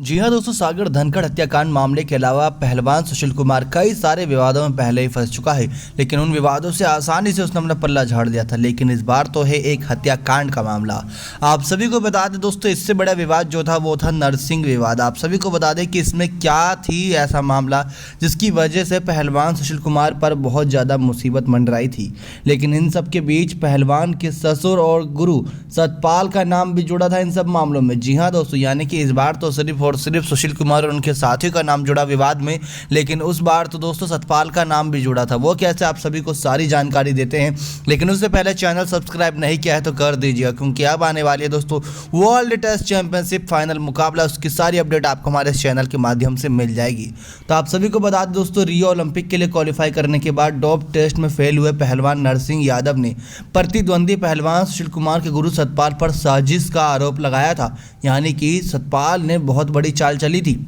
जी हाँ दोस्तों, सागर धनखड़ हत्याकांड मामले के अलावा पहलवान सुशील कुमार कई सारे विवादों में पहले ही फंस चुका है, लेकिन उन विवादों से आसानी से उसने अपना पल्ला झाड़ दिया था। लेकिन इस बार तो है एक हत्याकांड का मामला। आप सभी को बता दें दोस्तों, इससे बड़ा विवाद जो था वो था नरसिंह विवाद। आप सभी को बता दें कि इसमें क्या थी ऐसा मामला जिसकी वजह से पहलवान सुशील कुमार पर बहुत ज़्यादा मुसीबत मंडराई थी। लेकिन इन सब के बीच पहलवान के ससुर और गुरु सतपाल का नाम भी जुड़ा था इन सब मामलों में। जी हाँ दोस्तों, यानी कि इस बार तो सिर्फ और सिर्फ सुशील कुमार और उनके साथी का नाम जुड़ा विवाद में, लेकिन उस बार तो दोस्तों सतपाल का नाम भी जुड़ा था। वो कैसे, आप सभी को सारी जानकारी देते हैं। लेकिन उससे पहले चैनल सब्सक्राइब नहीं किया है तो कर दीजिएगा, क्योंकि अब आने वाली है दोस्तों वर्ल्ड टेस्ट चैंपियनशिप फाइनल मुकाबला, उसकी सारी अपडेट आपको हमारे चैनल के माध्यम से मिल जाएगी। तो आप सभी को बता दें दोस्तों, रियो ओलंपिक के लिए क्वालिफाई करने के बाद डोप टेस्ट में फेल हुए पहलवान नरसिंह यादव ने प्रतिद्वंदी पहलवान सुशील कुमार के गुरु सतपाल पर साजिश का आरोप लगाया था। यानी कि सतपाल ने बहुत बड़ी चाल चली थी।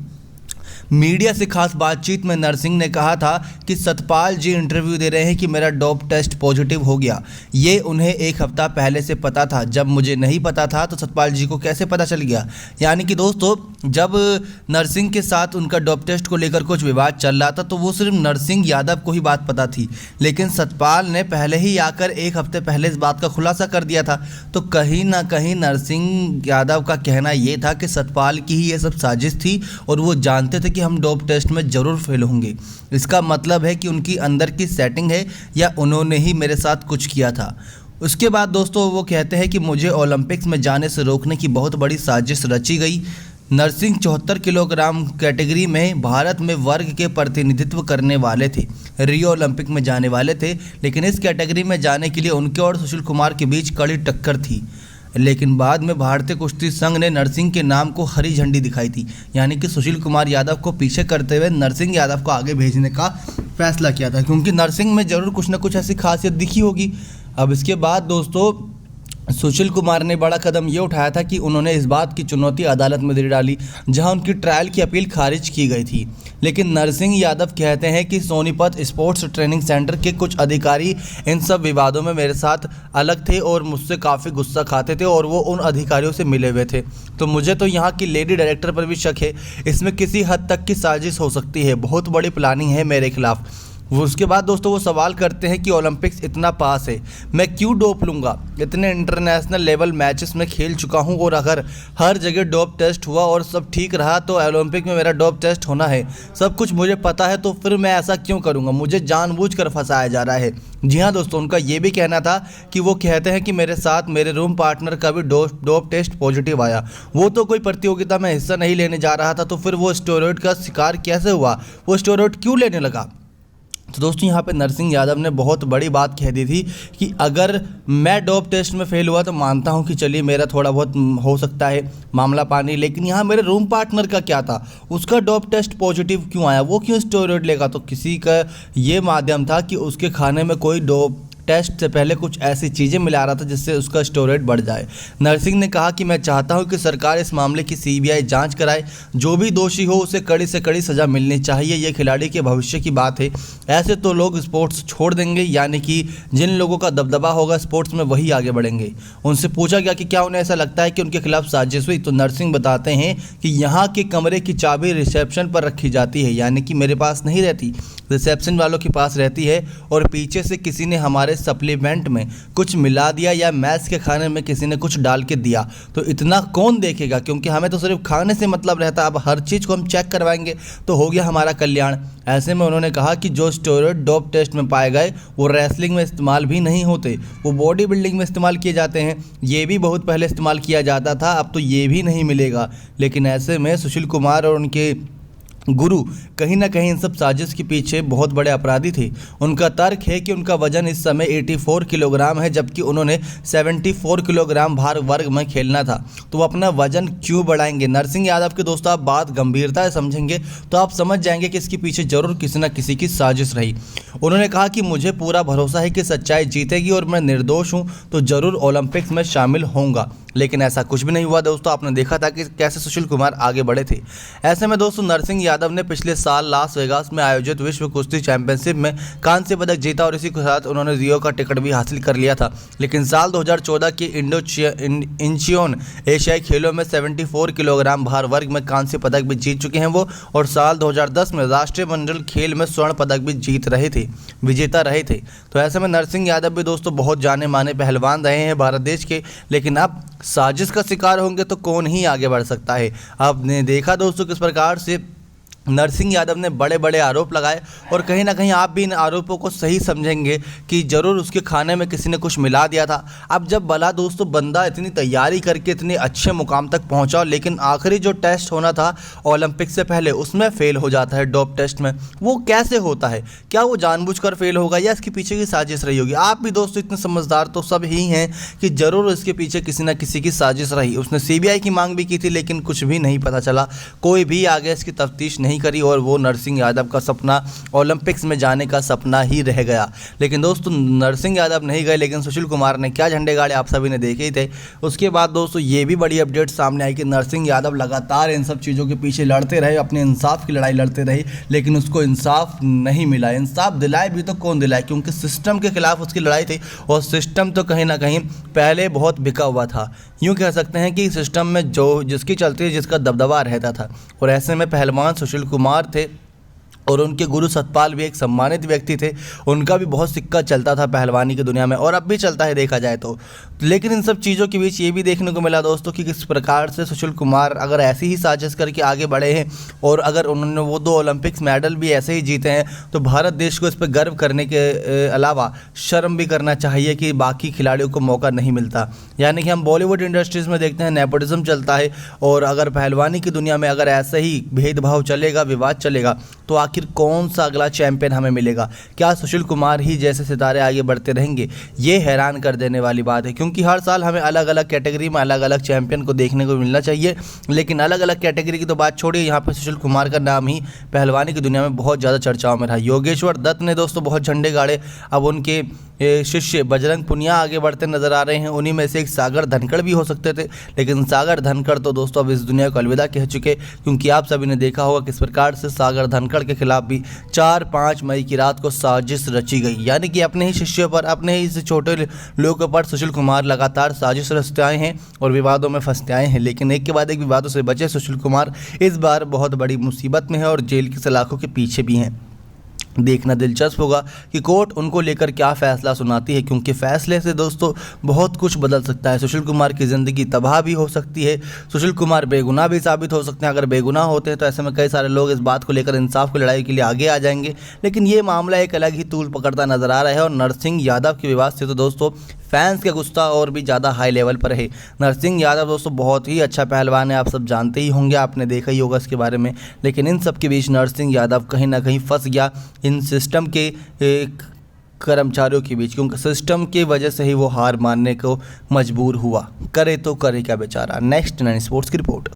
मीडिया से खास बातचीत में नरसिंह ने कहा था कि सतपाल जी इंटरव्यू दे रहे हैं कि मेरा डोप टेस्ट पॉजिटिव हो गया। ये उन्हें एक हफ्ता पहले से पता था। जब मुझे नहीं पता था तो सतपाल जी को कैसे पता चल गया। यानी कि दोस्तों, जब नरसिंह के साथ उनका डोप टेस्ट को लेकर कुछ विवाद चल रहा था तो वो सिर्फ नरसिंह यादव को ही बात पता थी, लेकिन सतपाल ने पहले ही आकर एक हफ्ते पहले इस बात का खुलासा कर दिया था। तो कहीं ना कहीं नरसिंह यादव का कहना ये था कि सतपाल की ही ये सब साजिश थी और वो जानते थे कि हम डोप टेस्ट में ज़रूर फेल होंगे। इसका मतलब है कि उनकी अंदर की सेटिंग है या उन्होंने ही मेरे साथ कुछ किया था। उसके बाद दोस्तों वो कहते हैं कि मुझे ओलंपिक्स में जाने से रोकने की बहुत बड़ी साजिश रची गई। नरसिंह 74 किलोग्राम कैटेगरी में भारत में वर्ग के प्रतिनिधित्व करने वाले थे, रियो ओलंपिक में जाने वाले थे, लेकिन इस कैटेगरी में जाने के लिए उनके और सुशील कुमार के बीच कड़ी टक्कर थी। लेकिन बाद में भारतीय कुश्ती संघ ने नरसिंह के नाम को हरी झंडी दिखाई थी। यानी कि सुशील कुमार यादव को पीछे करते हुए नरसिंह यादव को आगे भेजने का फैसला किया था, क्योंकि नरसिंह में ज़रूर कुछ ना कुछ ऐसी खासियत दिखी होगी। अब इसके बाद दोस्तों सुशील कुमार ने बड़ा कदम ये उठाया था कि उन्होंने इस बात की चुनौती अदालत में दे डाली जहां उनकी ट्रायल की अपील खारिज की गई थी। लेकिन नरसिंह यादव कहते हैं कि सोनीपत स्पोर्ट्स ट्रेनिंग सेंटर के कुछ अधिकारी इन सब विवादों में मेरे साथ अलग थे और मुझसे काफ़ी गुस्सा खाते थे और वो उन अधिकारियों से मिले हुए थे। तो मुझे तो यहाँ की लेडी डायरेक्टर पर भी शक है। इसमें किसी हद तक की साजिश हो सकती है, बहुत बड़ी प्लानिंग है मेरे खिलाफ। वो उसके बाद दोस्तों वो सवाल करते हैं कि ओलंपिक्स इतना पास है, मैं क्यों डोप लूँगा। इतने इंटरनेशनल लेवल मैचेस में खेल चुका हूँ और अगर हर जगह डोप टेस्ट हुआ और सब ठीक रहा तो ओलंपिक में मेरा डोप टेस्ट होना है। सब कुछ मुझे पता है, तो फिर मैं ऐसा क्यों करूँगा। मुझे जानबूझकर फंसाया जा रहा है। जी हाँ दोस्तों, उनका ये भी कहना था कि वो कहते हैं कि मेरे साथ मेरे रूम पार्टनर का भी डोप टेस्ट पॉजिटिव आया। वो तो कोई प्रतियोगिता में हिस्सा नहीं लेने जा रहा था, तो फिर वो स्टेरॉयड का शिकार कैसे हुआ, वो स्टेरॉयड क्यों लेने लगा। तो दोस्तों यहाँ पे नरसिंह यादव ने बहुत बड़ी बात कह दी थी कि अगर मैं डोप टेस्ट में फेल हुआ तो मानता हूँ कि चलिए मेरा थोड़ा बहुत हो सकता है मामला पानी, लेकिन यहाँ मेरे रूम पार्टनर का क्या था, उसका डोप टेस्ट पॉजिटिव क्यों आया, वो क्यों स्टेरॉयड लेगा। तो किसी का ये माध्यम था कि उसके खाने में कोई डोप टेस्ट से पहले कुछ ऐसी चीज़ें मिला रहा था जिससे उसका स्टेरॉयड बढ़ जाए। नरसिंह ने कहा कि मैं चाहता हूं कि सरकार इस मामले की सीबीआई जांच कराए, जो भी दोषी हो उसे कड़ी से कड़ी सज़ा मिलनी चाहिए। ये खिलाड़ी के भविष्य की बात है। ऐसे तो लोग स्पोर्ट्स छोड़ देंगे, यानी कि जिन लोगों का दबदबा होगा स्पोर्ट्स में वही आगे बढ़ेंगे। उनसे पूछा गया कि क्या उन्हें ऐसा लगता है कि उनके खिलाफ साजिश हुई, तो नरसिंह बताते हैं कि यहाँ के कमरे की चाबी रिसेप्शन पर रखी जाती है, यानी कि मेरे पास नहीं रहती, रिसेप्शन वालों के पास रहती है, और पीछे से किसी ने हमारे सप्लीमेंट में कुछ मिला दिया या मैच के खाने में किसी ने कुछ डाल के दिया, तो इतना कौन देखेगा, क्योंकि हमें तो सिर्फ खाने से मतलब रहता है। अब हर चीज़ को हम चेक करवाएंगे तो हो गया हमारा कल्याण। ऐसे में उन्होंने कहा कि जो स्टेरॉयड डोप टेस्ट में पाए गए वो रेसलिंग में इस्तेमाल भी नहीं होते, वो बॉडी बिल्डिंग में इस्तेमाल किए जाते हैं। ये भी बहुत पहले इस्तेमाल किया जाता था, अब तो ये भी नहीं मिलेगा। लेकिन ऐसे में सुशील कुमार और उनके गुरु कहीं ना कहीं इन सब साजिश के पीछे बहुत बड़े अपराधी थे। उनका तर्क है कि उनका वजन इस समय 84 किलोग्राम है, जबकि उन्होंने 74 किलोग्राम भार वर्ग में खेलना था, तो वो अपना वजन क्यों बढ़ाएंगे। नरसिंह यादव के दोस्तों आप बात गंभीरता से समझेंगे तो आप समझ जाएंगे कि इसके पीछे जरूर किसी न किसी की साजिश रही। उन्होंने कहा कि मुझे पूरा भरोसा है कि सच्चाई जीतेगी और मैं निर्दोष हूँ तो जरूर ओलंपिक्स में शामिल होऊंगा। लेकिन ऐसा कुछ भी नहीं हुआ दोस्तों। आपने देखा था कि कैसे सुशील कुमार आगे बढ़े थे। ऐसे में दोस्तों नरसिंह यादव ने पिछले साल लास वेगास में आयोजित विश्व कुश्ती चैंपियनशिप में कांस्य पदक जीता और इसी के साथ उन्होंने रियो का टिकट भी हासिल कर लिया था। लेकिन साल 2014 के इंचियोन एशियाई खेलों में 74 किलोग्राम भार वर्ग में कांस्य पदक भी जीत चुके हैं वो, और साल 2010 में राष्ट्रीय मंडल खेल में स्वर्ण पदक भी विजेता रहे थे। तो ऐसे में नरसिंह यादव भी दोस्तों बहुत जाने माने पहलवान रहे हैं भारत देश के, लेकिन अब साजिश का शिकार होंगे तो कौन ही आगे बढ़ सकता है। आपने देखा दोस्तों किस प्रकार से नरसिंह यादव ने बड़े बड़े आरोप लगाए, और कहीं ना कहीं आप भी इन आरोपों को सही समझेंगे कि ज़रूर उसके खाने में किसी ने कुछ मिला दिया था। अब जब भला दोस्तों बंदा इतनी तैयारी करके इतने अच्छे मुकाम तक पहुंचा, लेकिन आखिरी जो टेस्ट होना था ओलंपिक से पहले उसमें फेल हो जाता है डोप टेस्ट में, वो कैसे होता है? क्या वो जानबूझकर फेल होगा या इसके पीछे की साजिश रही होगी? आप भी दोस्तों इतने समझदार तो सब ही हैं कि ज़रूर इसके पीछे किसी न किसी की साजिश रही। उसने CBI की मांग भी की थी, लेकिन कुछ भी नहीं पता चला, कोई भी आगे इसकी तफ्तीश नहीं करी, और वो नरसिंह यादव का सपना ओलंपिक्स में जाने का सपना ही रह गया। लेकिन दोस्तों नरसिंह यादव नहीं गए, लेकिन सुशील कुमार ने क्या झंडे गाड़े आप सभी ने देखे ही थे। उसके बाद दोस्तों ये भी बड़ी अपडेट सामने आई कि नरसिंह यादव लगातार इन सब चीज़ों के पीछे लड़ते रहे, अपने इंसाफ की लड़ाई लड़ते रहे, लेकिन उसको इंसाफ नहीं मिला। इंसाफ दिलाए भी तो कौन दिलाए, क्योंकि सिस्टम के खिलाफ उसकी लड़ाई थी, और सिस्टम तो कहीं ना कहीं पहले बहुत बिका हुआ था। यूँ कह सकते हैं कि सिस्टम में जिसकी चलती है जिसका दबदबा रहता था, और ऐसे में पहलवान सुशील कुमार थे, और उनके गुरु सतपाल भी एक सम्मानित व्यक्ति थे। उनका भी बहुत सिक्का चलता था पहलवानी की दुनिया में, और अब भी चलता है देखा जाए तो। लेकिन इन सब चीज़ों के बीच ये भी देखने को मिला दोस्तों कि किस प्रकार से सुशील कुमार अगर ऐसी ही साजिश करके आगे बढ़े हैं, और अगर उन्होंने वो 2 ओलंपिक्स मेडल भी ऐसे ही जीते हैं, तो भारत देश को इस पर गर्व करने के अलावा शर्म भी करना चाहिए कि बाकी खिलाड़ियों को मौका नहीं मिलता। यानी कि हम बॉलीवुड इंडस्ट्रीज़ में देखते हैं नेपोटिज्म चलता है, और अगर पहलवानी की दुनिया में अगर ऐसे ही भेदभाव चलेगा, विवाद चलेगा, तो आखिर कौन सा अगला चैंपियन हमें मिलेगा? क्या सुशील कुमार ही जैसे सितारे आगे बढ़ते रहेंगे? ये हैरान कर देने वाली बात है, क्योंकि हर साल हमें अलग अलग कैटेगरी में अलग अलग चैंपियन को देखने को मिलना चाहिए। लेकिन अलग अलग कैटेगरी की तो बात छोड़िए, यहाँ पे सुशील कुमार का नाम ही पहलवानी की दुनिया में बहुत ज़्यादा चर्चाओं में रहा। योगेश्वर दत्त ने दोस्तों बहुत झंडे गाड़े, अब उनके शिष्य बजरंग पुनिया आगे बढ़ते नजर आ रहे हैं। उन्हीं में से एक सागर धनखड़ भी हो सकते थे, लेकिन सागर धनखड़ तो दोस्तों अब इस दुनिया को अलविदा कह चुके, क्योंकि आप सभी ने देखा होगा किस प्रकार से सागर धनखड़ के खिलाफ भी 4-5 मई की रात को साजिश रची गई। यानी कि अपने ही शिष्यों पर, अपने ही छोटे लोगों पर सुशील कुमार लगातार साजिश रचते आए हैं और विवादों में फंसते आए हैं, लेकिन एक के बाद एक विवादों से बचे सुशील कुमार इस बार बहुत बड़ी मुसीबत में है और जेल की सलाखों के पीछे भी हैं। देखना दिलचस्प होगा कि कोर्ट उनको लेकर क्या फैसला सुनाती है, क्योंकि फैसले से दोस्तों बहुत कुछ बदल सकता है। सुशील कुमार की ज़िंदगी तबाह भी हो सकती है, सुशील कुमार बेगुनाह भी साबित हो सकते हैं। अगर बेगुनाह होते हैं तो ऐसे में कई सारे लोग इस बात को लेकर इंसाफ की लड़ाई के लिए आगे आ जाएंगे, लेकिन ये मामला एक अलग ही तूल पकड़ता नजर आ रहा है। और नरसिंह यादव के विवाद से तो दोस्तों फैंस का गुस्सा और भी ज़्यादा हाई लेवल पर है। नरसिंह यादव दोस्तों बहुत ही अच्छा पहलवान है, आप सब जानते ही होंगे, आपने देखा ही होगा इसके बारे में, लेकिन इन सब के बीच नरसिंह यादव कहीं ना कहीं फंस गया इन सिस्टम के कर्मचारियों के बीच, क्योंकि सिस्टम की वजह से ही वो हार मानने को मजबूर हुआ। करे तो करे क्या बेचारा। नेक्स्ट 9 स्पोर्ट्स की रिपोर्ट।